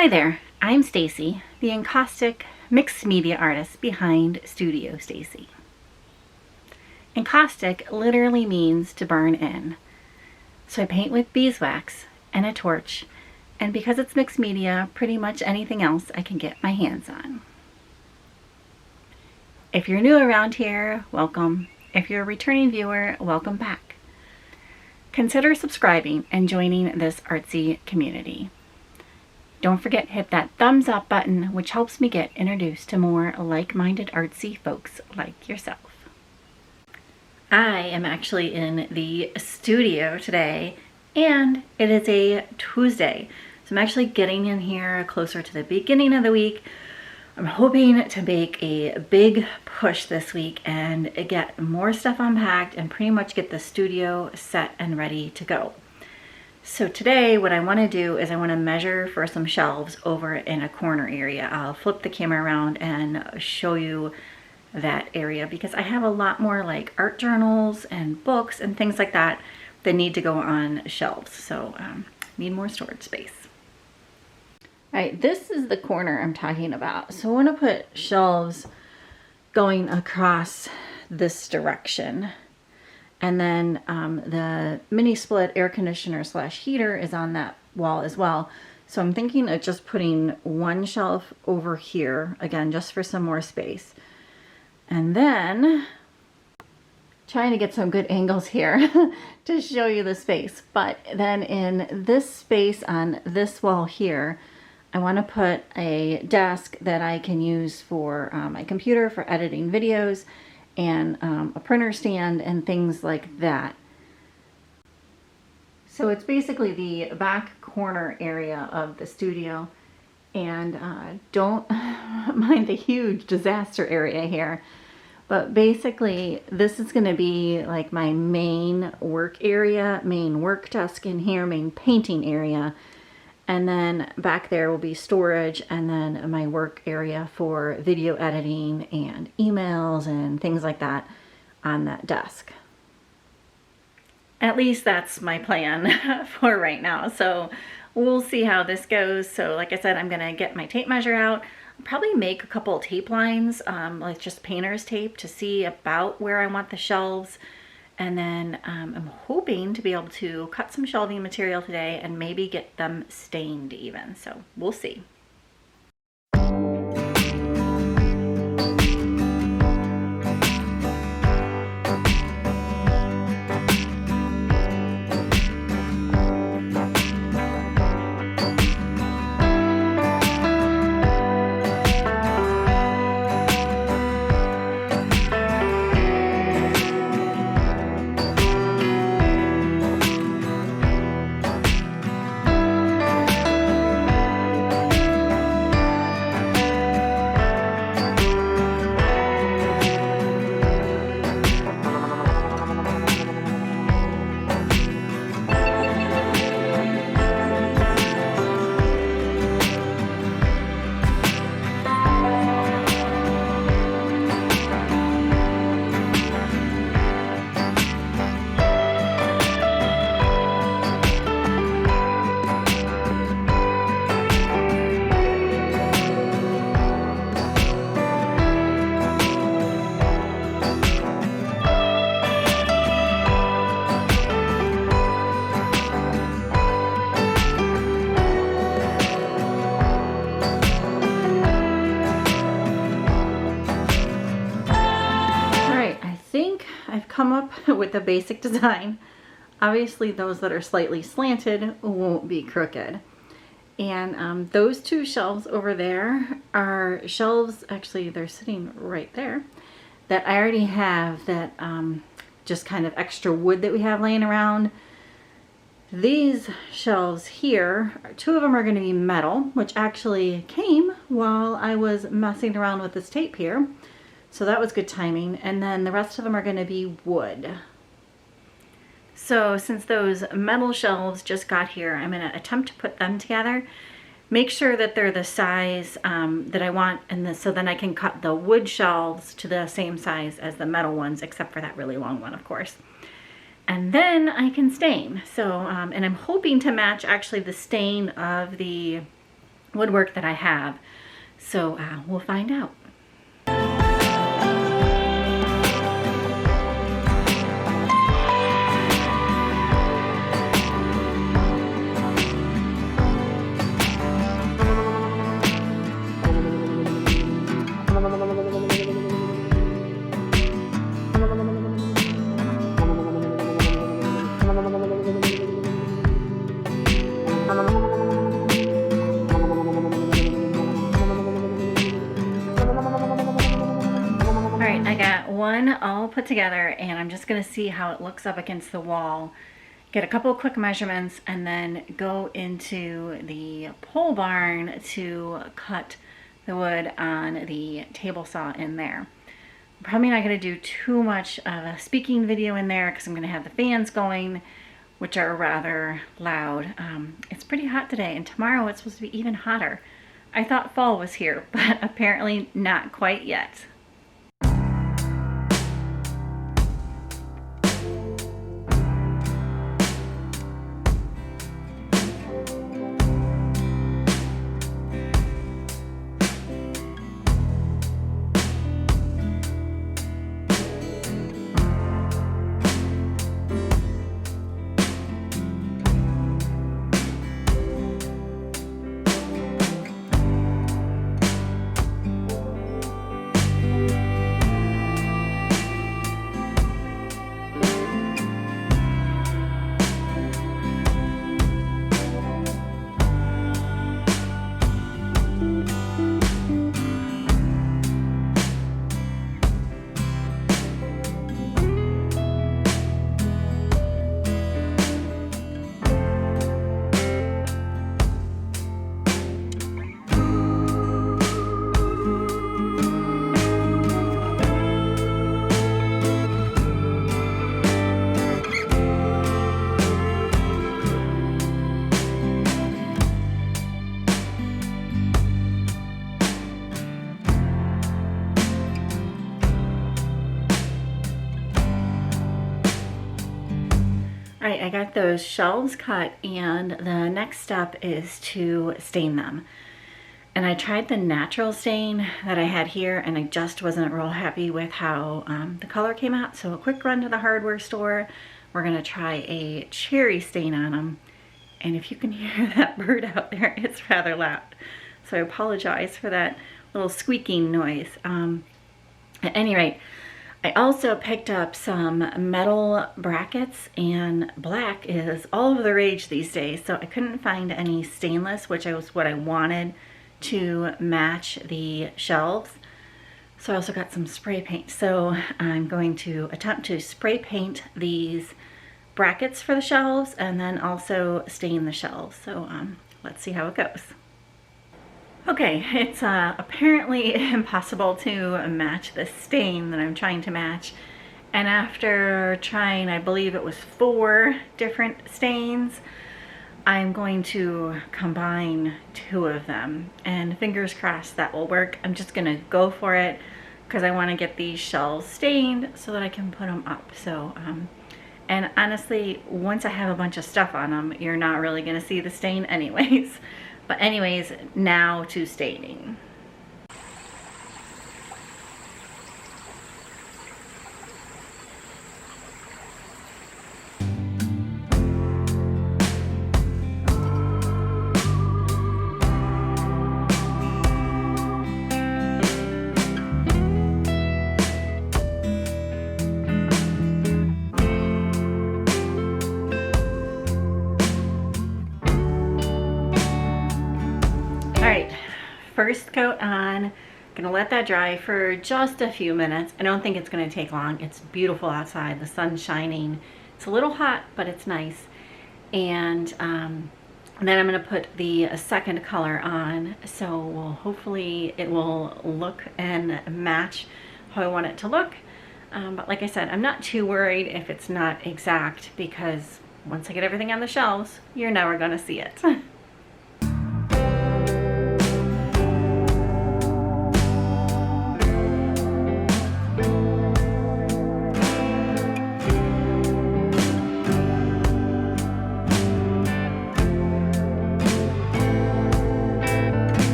Hi there, I'm Stacy, the encaustic mixed media artist behind Studio Stacy. Encaustic literally means to burn in. So I paint with beeswax and a torch, and because it's mixed media, pretty much anything else I can get my hands on. If you're new around here, welcome. If you're a returning viewer, welcome back. Consider subscribing and joining this artsy community. Don't forget to hit that thumbs up button, which helps me get introduced to more like-minded artsy folks like yourself. I am actually in the studio today, and it is a Tuesday. So I'm actually getting in here closer to the beginning of the week. I'm hoping to make a big push this week and get more stuff unpacked and pretty much get the studio set and ready to go. So today what I want to do is I want to measure for some shelves over in a corner area. I'll flip the camera around and show you that area because I have a lot more like art journals and books and things like that that need to go on shelves. So need more storage space. All right, this is the corner I'm talking about. So I want to put shelves going across this direction. And then the mini split air conditioner / heater is on that wall as well. So I'm thinking of just putting one shelf over here, again, just for some more space. And then trying to get some good angles here to show you the space. But then in this space on this wall here, I want to put a desk that I can use for my computer for editing videos, and a printer stand and things like that. So it's basically the back corner area of the studio, and don't mind the huge disaster area here, but basically this is going to be like my main work area, main work desk in here, main painting area. And then back there will be storage, and then my work area for video editing and emails and things like that on that desk. At least that's my plan for right now. So we'll see how this goes. So like I said, I'm gonna get my tape measure out. I'll probably make a couple of tape lines, like just painter's tape to see about where I want the shelves. And then I'm hoping to be able to cut some shelving material today and maybe get them stained even. So we'll see. Come up with a basic design. Obviously those that are slightly slanted won't be crooked. And those two shelves over there are shelves, actually they're sitting right there, that I already have that just kind of extra wood that we have laying around. These shelves here, two of them are going to be metal, which actually came while I was messing around with this tape here. So that was good timing. And then the rest of them are going to be wood. So since those metal shelves just got here, I'm going to attempt to put them together. Make sure that they're the size that I want, and so then I can cut the wood shelves to the same size as the metal ones, except for that really long one, of course. And then I can stain. So, and I'm hoping to match actually the stain of the woodwork that I have. So we'll find out. Alright, I got one all put together, and I'm just going to see how it looks up against the wall. Get a couple of quick measurements and then go into the pole barn to cut the wood on the table saw in there. I'm probably not going to do too much of a speaking video in there because I'm going to have the fans going, which are rather loud. It's pretty hot today, and tomorrow it's supposed to be even hotter. I thought fall was here, but apparently not quite yet. Alright, I got those shelves cut, and the next step is to stain them. And I tried the natural stain that I had here, and I just wasn't real happy with how the color came out. So a quick run to the hardware store. We're going to try a cherry stain on them. And if you can hear that bird out there, it's rather loud. So I apologize for that little squeaking noise. At any rate, I also picked up some metal brackets, and black is all of the rage these days, so I couldn't find any stainless, which was what I wanted to match the shelves. So I also got some spray paint. So I'm going to attempt to spray paint these brackets for the shelves and then also stain the shelves. So let's see how it goes. Okay, it's apparently impossible to match the stain that I'm trying to match. And after trying, I believe it was 4 different stains, I'm going to combine 2 of them. And fingers crossed that will work. I'm just going to go for it because I want to get these shelves stained so that I can put them up. So, and honestly, once I have a bunch of stuff on them, you're not really going to see the stain anyways. But anyways, now to staining. First coat on, gonna let that dry for just a few minutes. I don't think it's gonna take long. It's beautiful outside, the sun's shining. It's a little hot, but it's nice. And then I'm gonna put the second color on. So hopefully it will look and match how I want it to look. But like I said, I'm not too worried if it's not exact, because once I get everything on the shelves, you're never gonna see it.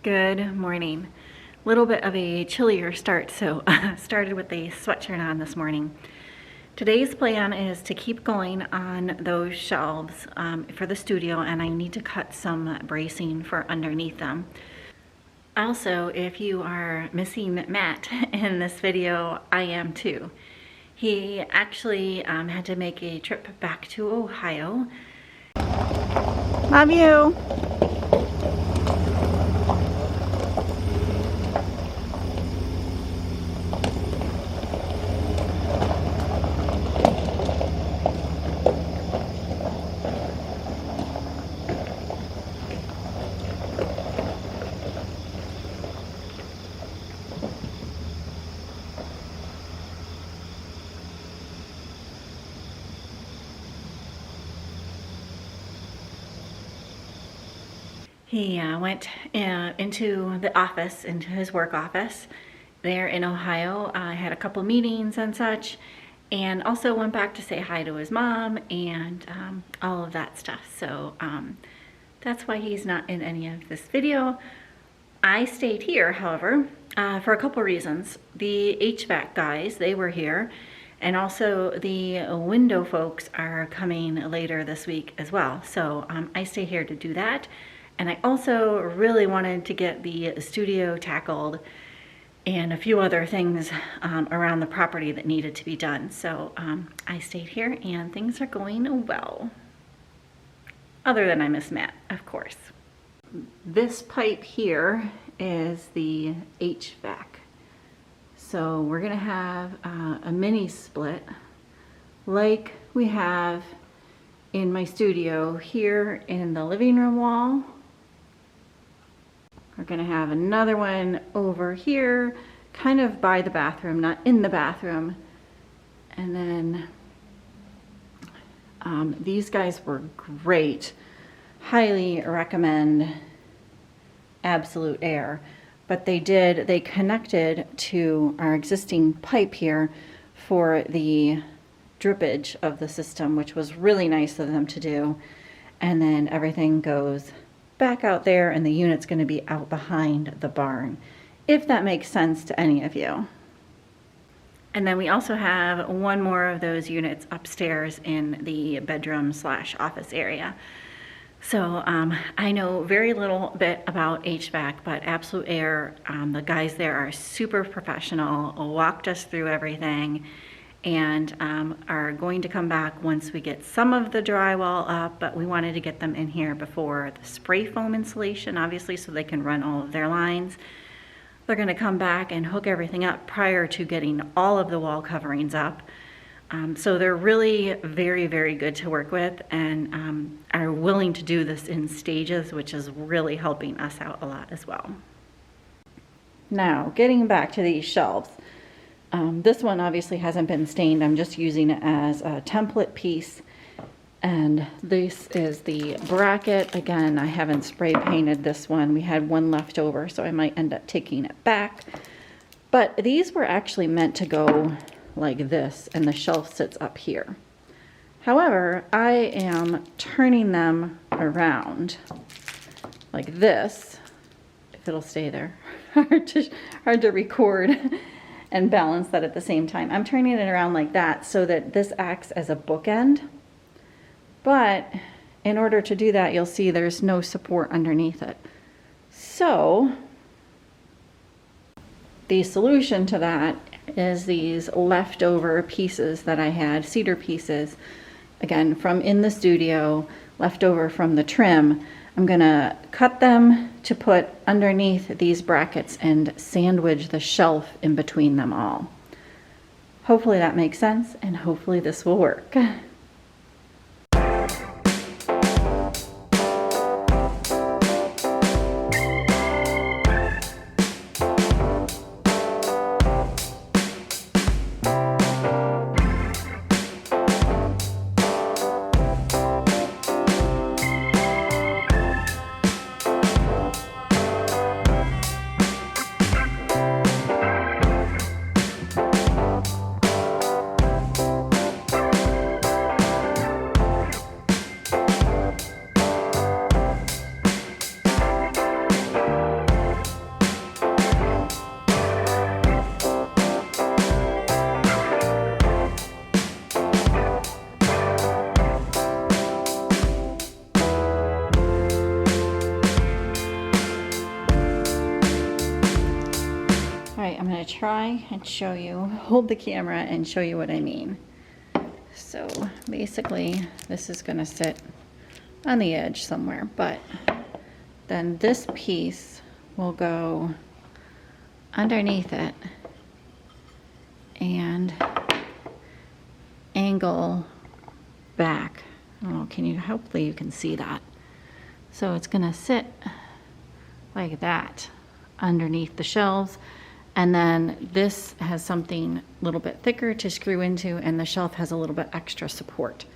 Good morning. Little bit of a chillier start, so started with a sweatshirt on this morning. Today's plan is to keep going on those shelves for the studio, and I need to cut some bracing for underneath them. Also, if you are missing Matt in this video, I am too. He actually had to make a trip back to Ohio. Love you. He went into the office, into his work office there in Ohio. Had a couple meetings and such, and also went back to say hi to his mom and all of that stuff. So that's why he's not in any of this video. I stayed here, however, for a couple reasons. The HVAC guys, they were here, and also the window folks are coming later this week as well. So I stay here to do that. And I also really wanted to get the studio tackled and a few other things around the property that needed to be done. So I stayed here and things are going well. Other than I miss Matt, of course. This pipe here is the HVAC. So we're gonna have a mini split like we have in my studio here in the living room wall. We're gonna have another one over here, kind of by the bathroom, not in the bathroom. And then these guys were great. Highly recommend Absolute Air. But they connected to our existing pipe here for the drippage of the system, which was really nice of them to do. And then everything goes back out there, and the unit's going to be out behind the barn, if that makes sense to any of you. And then we also have one more of those units upstairs in the bedroom / office area. So I know very little bit about HVAC, but Absolute Air, the guys there are super professional, walked us through everything, and are going to come back once we get some of the drywall up, but we wanted to get them in here before the spray foam installation, obviously, so they can run all of their lines. They're going to come back and hook everything up prior to getting all of the wall coverings up. So they're really very, very good to work with, and are willing to do this in stages, which is really helping us out a lot as well. Now, getting back to these shelves. This one obviously hasn't been stained. I'm just using it as a template piece. And this is the bracket. Again, I haven't spray painted this one. We had one left over, so I might end up taking it back. But these were actually meant to go like this, and the shelf sits up here. However, I am turning them around like this, if it'll stay there. Hard to record and balance that at the same time. I'm turning it around like that so that this acts as a bookend. But in order to do that, you'll see there's no support underneath it. So the solution to that is these leftover pieces that I had, cedar pieces, again, from in the studio, leftover from the trim. I'm gonna cut them to put underneath these brackets and sandwich the shelf in between them all. Hopefully that makes sense, and hopefully this will work. right, I'm going to try and show you, hold the camera and show you what I mean. So basically this is going to sit on the edge somewhere, but then this piece will go underneath it and angle back. Oh, hopefully you can see that. So it's gonna sit like that underneath the shelves, and then this has something a little bit thicker to screw into, and the shelf has a little bit extra support.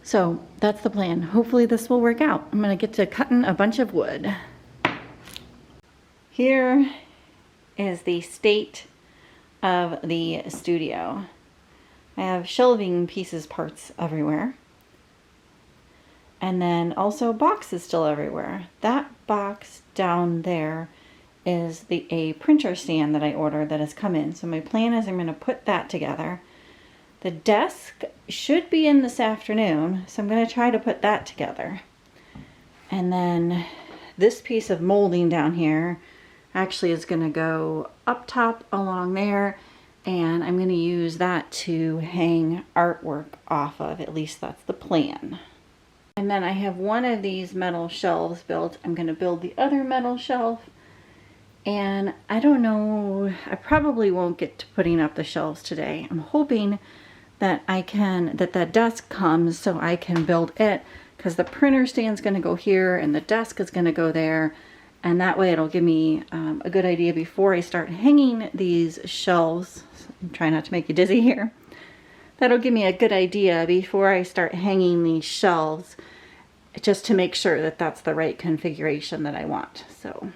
So that's the plan. Hopefully this will work out. I'm gonna get to cutting a bunch of wood. Here is the state of the studio. I have shelving pieces, parts everywhere. And then also boxes still everywhere. That box down there is a printer stand that I ordered that has come in. So my plan is I'm going to put that together. The desk should be in this afternoon, so I'm going to try to put that together. And then this piece of molding down here actually is going to go up top along there, and I'm going to use that to hang artwork off of. At least that's the plan. And then I have one of these metal shelves built. I'm going to build the other metal shelf. And I don't know, I probably won't get to putting up the shelves today. I'm hoping that that desk comes so I can build it, because the printer stand's going to go here and the desk is going to go there. And that way it'll give me a good idea before I start hanging these shelves. I'm trying not to make you dizzy here. That'll give me a good idea before I start hanging these shelves, just to make sure that that's the right configuration that I want. So.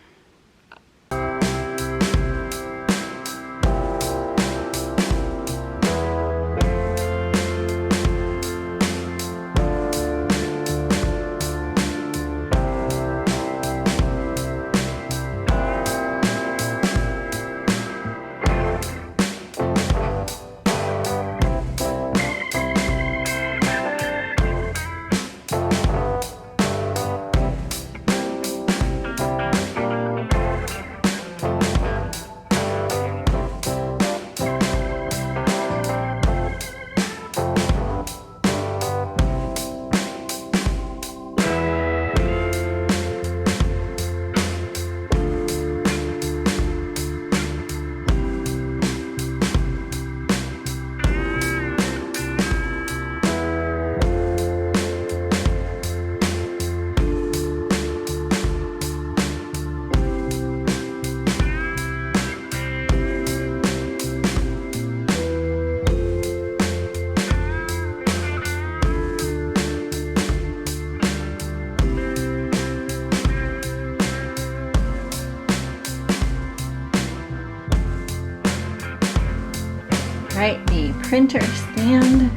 Right, the printer stand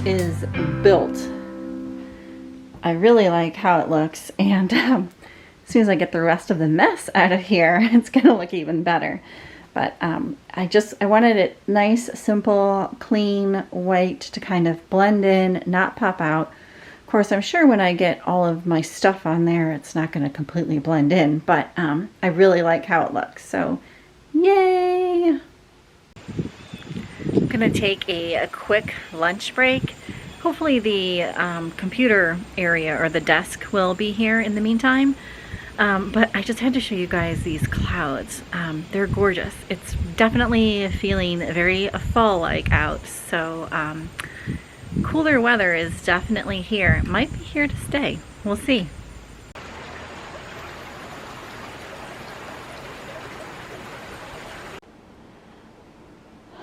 is built. I really like how it looks, and as soon as I get the rest of the mess out of here, it's gonna look even better. But I wanted it nice, simple, clean, white to kind of blend in, not pop out. Of course, I'm sure when I get all of my stuff on there, it's not gonna completely blend in, but I really like how it looks, so yay! I'm gonna take a quick lunch break. Hopefully the computer area or the desk will be here in the meantime. But I just had to show you guys these clouds. They're gorgeous. It's definitely feeling very fall-like out. So cooler weather is definitely here. It might be here to stay. We'll see.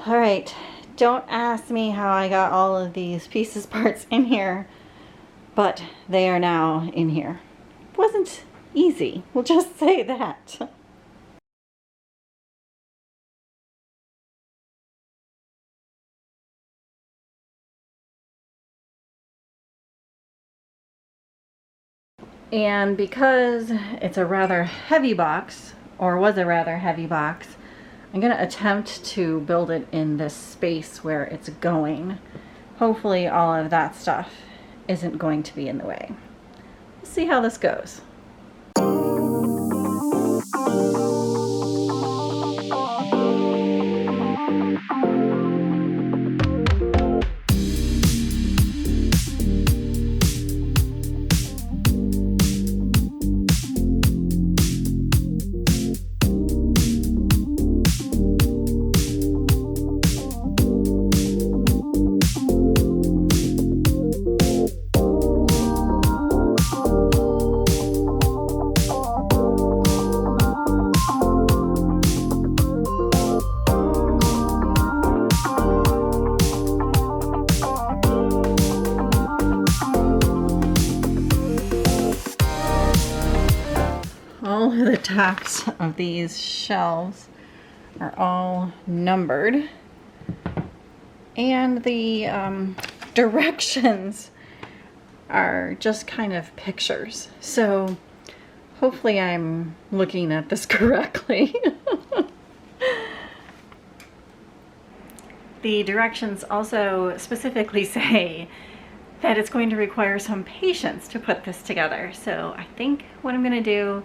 All right, don't ask me how I got all of these pieces, parts in here, but they are now in here. It wasn't easy, we'll just say that. And because it's a rather heavy box, or was a rather heavy box, I'm going to attempt to build it in this space where it's going. Hopefully all of that stuff isn't going to be in the way. We'll see how this goes. all the tops of these shelves are all numbered, and the directions are just kind of pictures. So hopefully I'm looking at this correctly. The directions also specifically say that it's going to require some patience to put this together. So I think what I'm going to do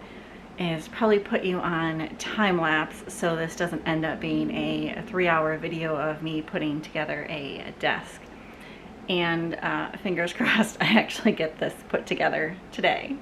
is probably put you on time lapse so this doesn't end up being a 3-hour video of me putting together a desk. And fingers crossed I actually get this put together today.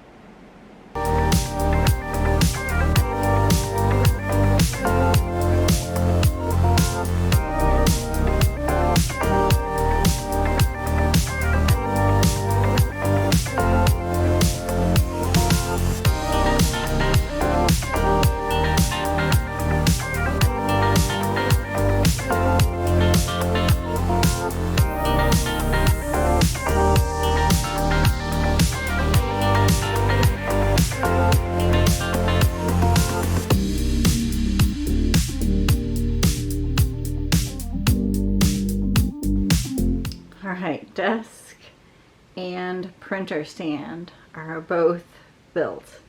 Alright, desk and printer stand are both built.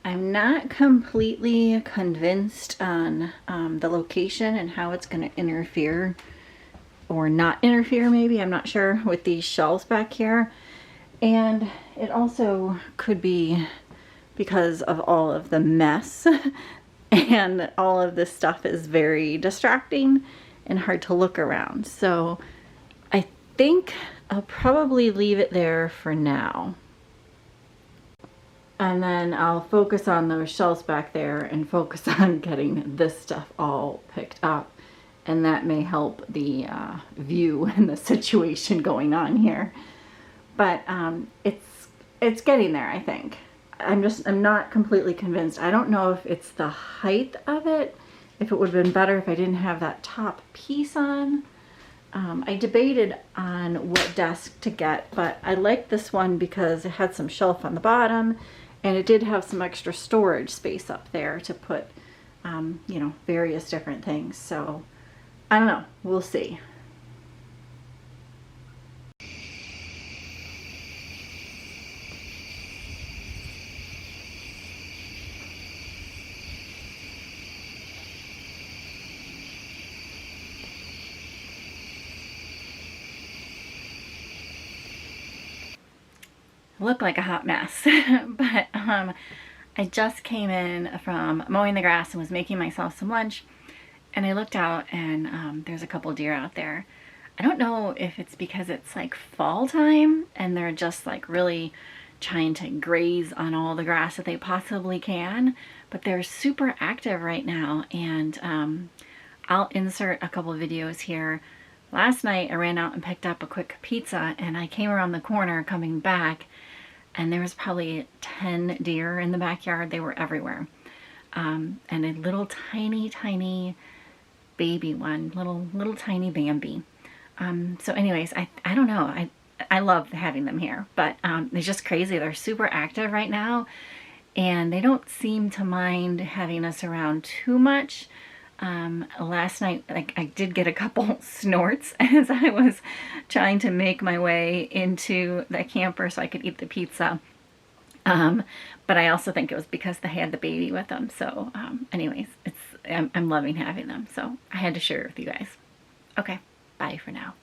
I'm not completely convinced on the location and how it's going to interfere or not interfere, maybe, I'm not sure, with these shelves back here. And it also could be because of all of the mess and all of this stuff is very distracting and hard to look around. So I think I'll probably leave it there for now. And then I'll focus on those shelves back there and focus on getting this stuff all picked up. And that may help the view and the situation going on here. But it's getting there, I think. I'm not completely convinced. I don't know if it's the height of it, if it would have been better if I didn't have that top piece on. I debated on what desk to get, but I liked this one because it had some shelf on the bottom and it did have some extra storage space up there to put, you know, various different things. So I don't know, we'll see. Look like a hot mess, but I just came in from mowing the grass and was making myself some lunch, and I looked out and there's a couple deer out there. I don't know if it's because it's like fall time and they're just like really trying to graze on all the grass that they possibly can, but they're super active right now. And I'll insert a couple of videos here. Last night I ran out and picked up a quick pizza and I came around the corner coming back and there was probably 10 deer in the backyard. They were everywhere. And a little tiny baby one, little tiny Bambi. So anyways, I don't know. I love having them here, but it's just crazy. They're super active right now and they don't seem to mind having us around too much. Last night, I did get a couple snorts as I was trying to make my way into the camper so I could eat the pizza. But I also think it was because they had the baby with them. So anyways, I'm loving having them. So I had to share it with you guys. Okay, bye for now.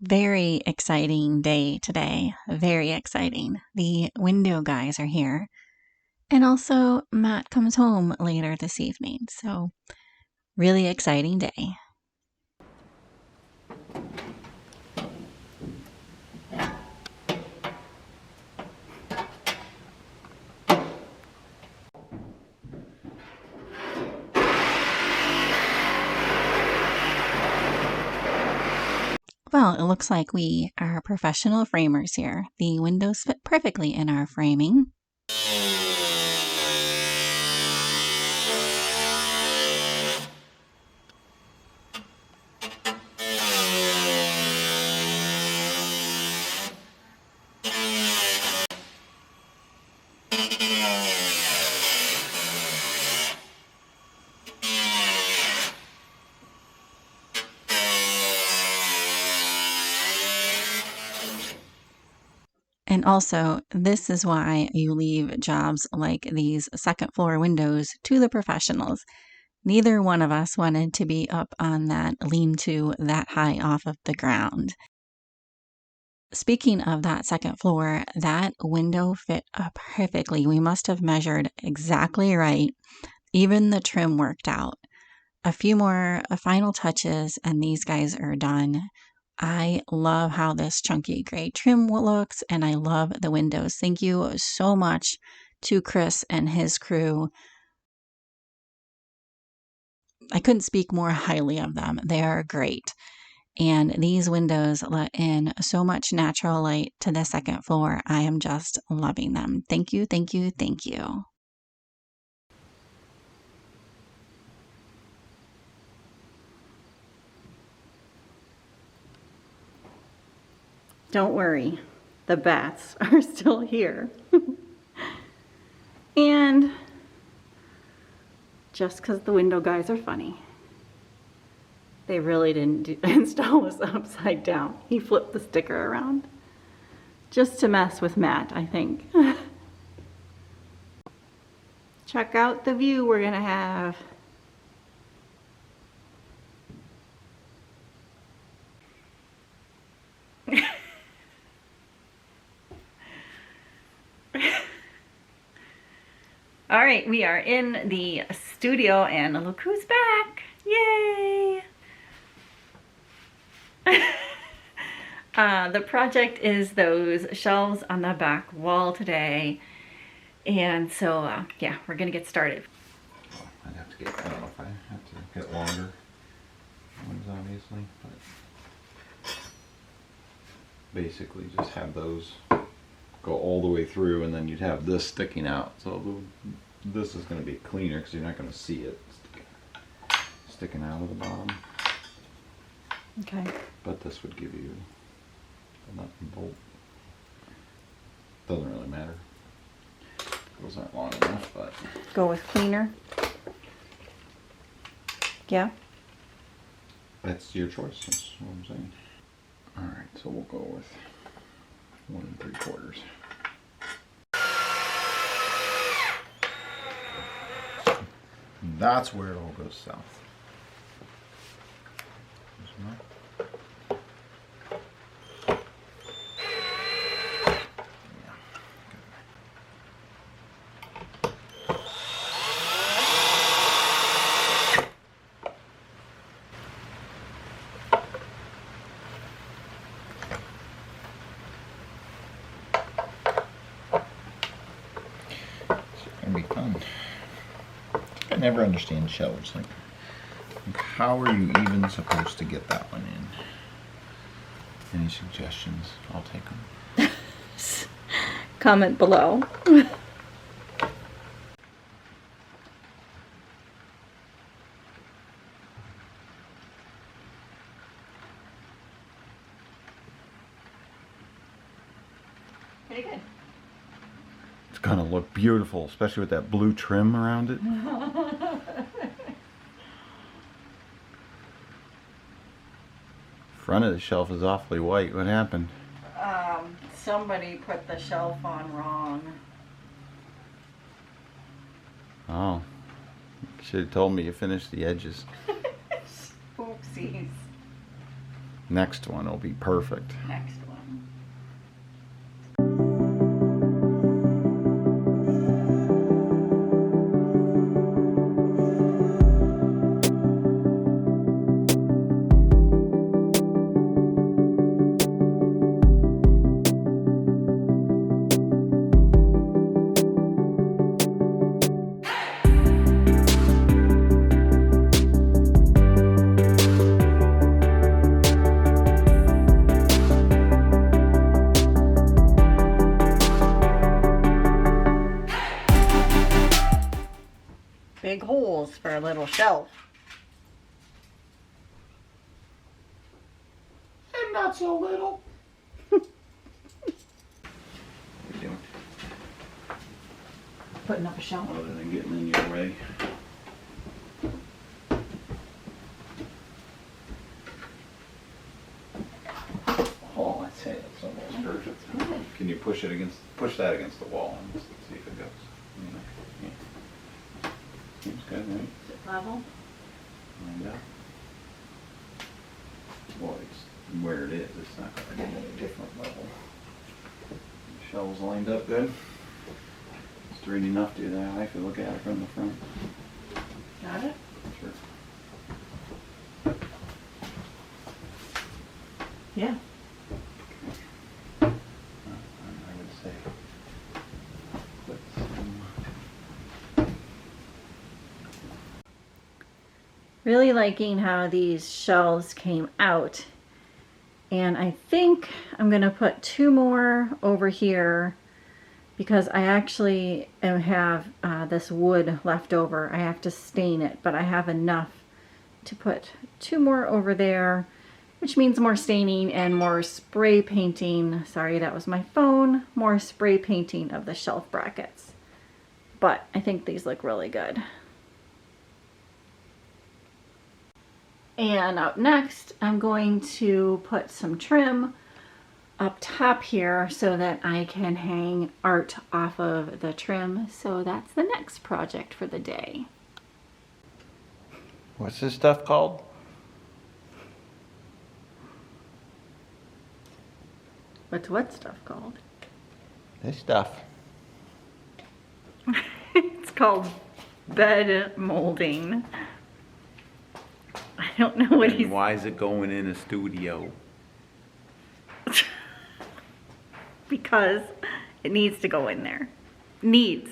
Very exciting day today. Very exciting. The window guys are here. And also Matt comes home later this evening. So really exciting day. Well, it looks like we are professional framers here. The windows fit perfectly in our framing. And also, this is why you leave jobs like these second floor windows to the professionals. Neither one of us wanted to be up on that lean-to that high off of the ground. Speaking of that second floor, that window fit up perfectly. We must have measured exactly right. Even the trim worked out. A few more final touches and these guys are done. I love how this chunky gray trim looks, and I love the windows. Thank you so much to Chris and his crew. I couldn't speak more highly of them. They are great. And these windows let in so much natural light to the second floor. I am just loving them. Thank you, thank you, thank you. Don't worry, the bats are still here. And just because the window guys are funny, they really didn't install this upside down. He flipped the sticker around just to mess with Matt, I think. Check out the view we're gonna have. All right, we are in the studio and look who's back. Yay! The project is those shelves on the back wall today. And so, yeah, we're gonna get started. I'd have to get, I don't know if I have to get longer ones obviously, but basically just have those go all the way through and then you'd have this sticking out. So this is gonna be cleaner because you're not gonna see it sticking out of the bottom. Okay. But this would give you a nut and bolt. Doesn't really matter. Those aren't long enough, but Go with cleaner. Yeah. that's your choice. That's what I'm saying. All right, so we'll go with 1 3/4. That's where it all goes south. Be fun. I never understand shelves. Like, how are you even supposed to get that one in? Any suggestions? I'll take them. Comment below. Pretty good. It's gonna look beautiful, especially with that blue trim around it. Front of the shelf is awfully white. What happened? Somebody put the shelf on wrong. Oh, should have told me you finished the edges. Oopsies. Next one will be perfect. Next one. big holes for a little shelf. And not so little. What are you doing? Putting up a shelf. Other than getting in your way. Oh, I'd say that's almost perfect. Can you push that against the wall and just see if it goes? Yeah. Seems good, right? Is it level? Lined up. Well, it's where it is. It's not going to be at a different level. The shelves lined up good. It's straight enough to that if you look at it from the front. Got it? Sure. Yeah. I would say put some. Really liking how these shelves came out. And I think I'm gonna put 2 more over here because I actually have this wood left over. I have to stain it, but I have enough to put 2 more over there, which means more staining and more spray painting. Sorry, that was my phone. More spray painting of the shelf brackets. But I think these look really good. And up next, I'm going to put some trim up top here so that I can hang art off of the trim. So that's the next project for the day. What's this stuff called? What's what stuff called? This stuff. It's called bed molding. I don't know what he's... Why is it going in a studio? Because it needs to go in there. Needs.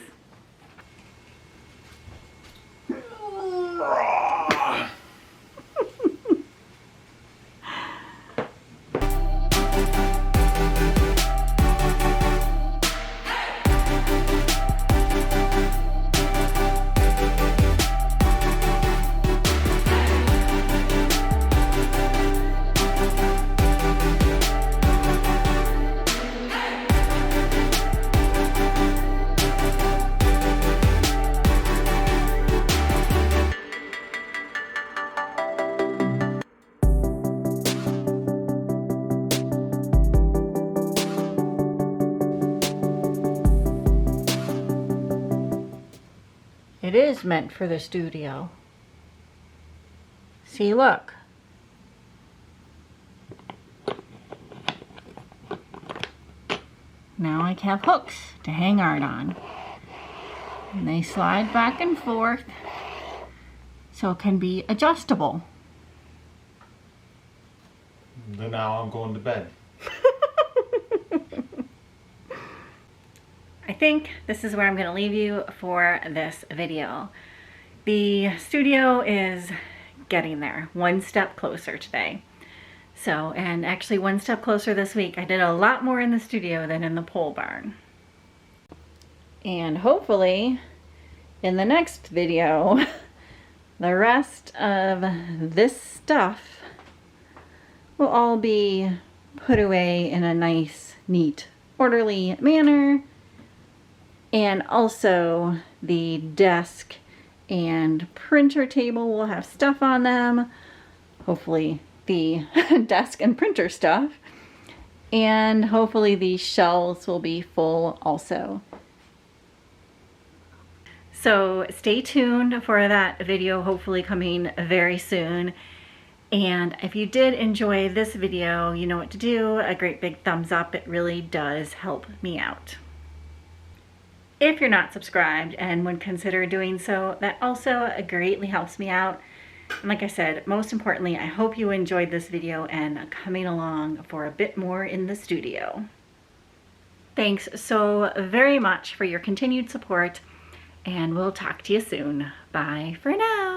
It is meant for the studio. See, look. Now I have hooks to hang art on. And they slide back and forth so it can be adjustable. Then now I'm going to bed. I think this is where I'm going to leave you for this video. The studio is getting there, one step closer today. So, and actually one step closer this week. I did a lot more in the studio than in the pole barn. And hopefully in the next video, the rest of this stuff will all be put away in a nice, neat, orderly manner. And also the desk and printer table will have stuff on them. Hopefully the desk and printer stuff. And hopefully the shelves will be full also. So stay tuned for that video, hopefully coming very soon. And if you did enjoy this video, you know what to do. A great big thumbs up. It really does help me out. If you're not subscribed and would consider doing so, that also greatly helps me out. And like I said, most importantly, I hope you enjoyed this video and coming along for a bit more in the studio. Thanks so very much for your continued support, and we'll talk to you soon. Bye for now.